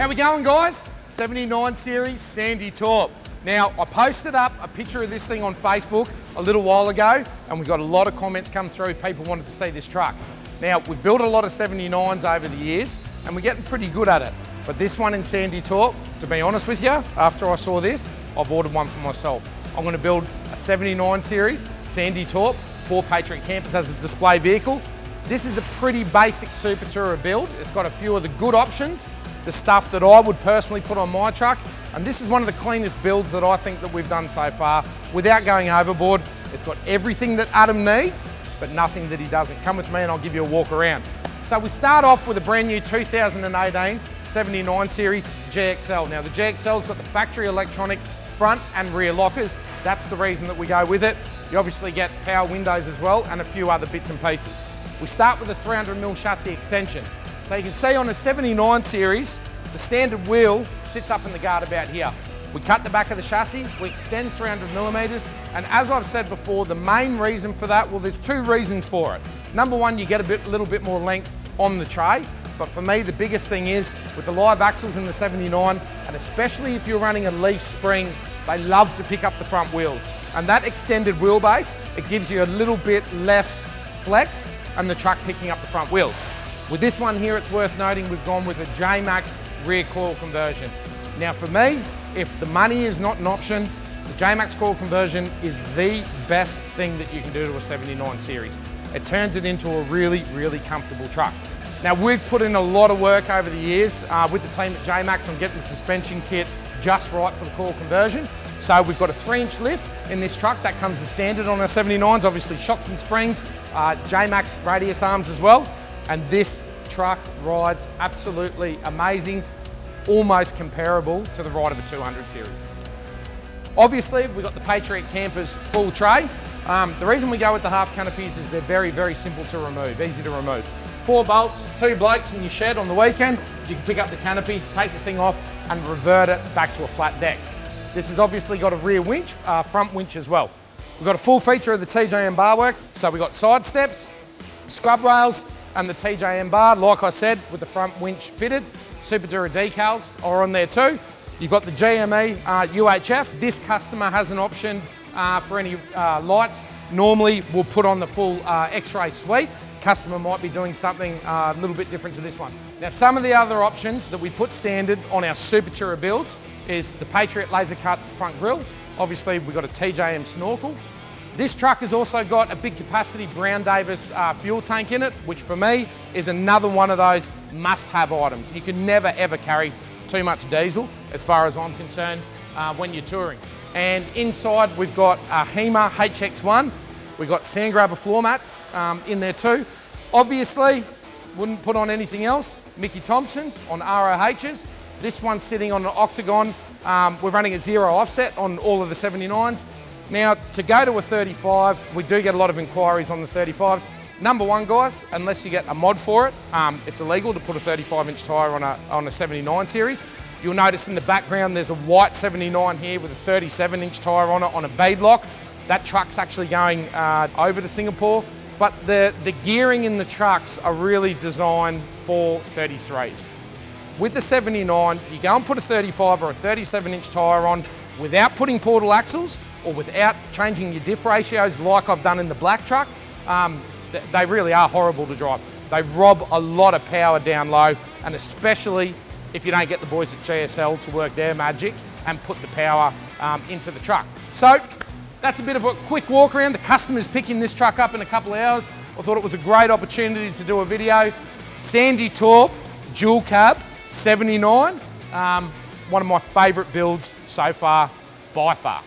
How we going, guys? 79 series Sandy Taupe. Now, I posted up a picture of this thing on Facebook a little while ago, and we got a lot of comments come through. People wanted to see this truck. Now, we've built a lot of 79s over the years, and we're getting pretty good at it. But this one in Sandy Taupe, to be honest with you, after I saw this, I've ordered one for myself. I'm going to build a 79 series Sandy Taupe for Patriot Campers as a display vehicle. This is a pretty basic Supertourer build. It's got a few of the good options, the stuff that I would personally put on my truck, and this is one of the cleanest builds that I think that we've done so far without going overboard. It's got everything that Adam needs, but nothing that he doesn't. Come with me and I'll give you a walk around. So we start off with a brand new 2018 79 series GXL. Now the GXL's got the factory electronic front and rear lockers. That's the reason that we go with it. You obviously get power windows as well and a few other bits and pieces. We start with a 300mm chassis extension. So you can see on the 79 series, the standard wheel sits up in the guard about here. We cut the back of the chassis, we extend 300mm, and as I've said before, the main reason for that, well, there's two reasons for it. Number one, you get a little bit more length on the tray, but for me, the biggest thing is, with the live axles in the 79, and especially if you're running a leaf spring, they love to pick up the front wheels. And that extended wheelbase, it gives you a little bit less flex and the truck picking up the front wheels. With this one here, it's worth noting we've gone with a J-Max rear coil conversion. Now for me, if the money is not an option, the J-Max coil conversion is the best thing that you can do to a 79 series. It turns it into a really, really comfortable truck. Now we've put in a lot of work over the years with the team at J-Max on getting the suspension kit just right for the coil conversion. So we've got a 3-inch lift in this truck that comes as standard on our 79s, obviously shocks and springs, J-Max radius arms as well. And this truck rides absolutely amazing, almost comparable to the ride of a 200 series. Obviously, we've got the Patriot Campers full tray. The reason we go with the half canopies is they're very, very simple to remove, easy to remove. 4 bolts, 2 blokes in your shed on the weekend, you can pick up the canopy, take the thing off and revert it back to a flat deck. This has obviously got a rear winch, front winch as well. We've got a full feature of the TJM bar work, so we've got side steps, scrub rails, and the TJM bar, like I said, with the front winch fitted. Supertourer decals are on there too. You've got the GME UHF. This customer has an option for any lights. Normally, we'll put on the full X-ray suite. Customer might be doing something a little bit different to this one. Now, some of the other options that we put standard on our Supertourer builds is the Patriot laser cut front grille. Obviously, we've got a TJM snorkel. This truck has also got a big capacity Brown Davis fuel tank in it, which for me is another one of those must-have items. You can never ever carry too much diesel, as far as I'm concerned, when you're touring. And inside we've got a HEMA HX1. We've got sand grabber floor mats in there too. Obviously, wouldn't put on anything else. Mickey Thompson's on ROHs. This one's sitting on an octagon. We're running a 0 offset on all of the 79s. Now, to go to a 35, we do get a lot of inquiries on the 35s. Number one, guys, unless you get a mod for it, it's illegal to put a 35-inch tyre on a 79 series. You'll notice in the background there's a white 79 here with a 37-inch tyre on it on a bead lock. That truck's actually going over to Singapore, but the gearing in the trucks are really designed for 33s. With the 79, you go and put a 35 or a 37-inch tyre on without putting portal axles or without changing your diff ratios like I've done in the black truck. They really are horrible to drive. They rob a lot of power down low, and especially if you don't get the boys at GSL to work their magic and put the power into the truck. So that's a bit of a quick walk around. The customer's picking this truck up in a couple of hours. I thought it was a great opportunity to do a video. Sandy Taupe dual cab 79, one of my favourite builds so far, by far.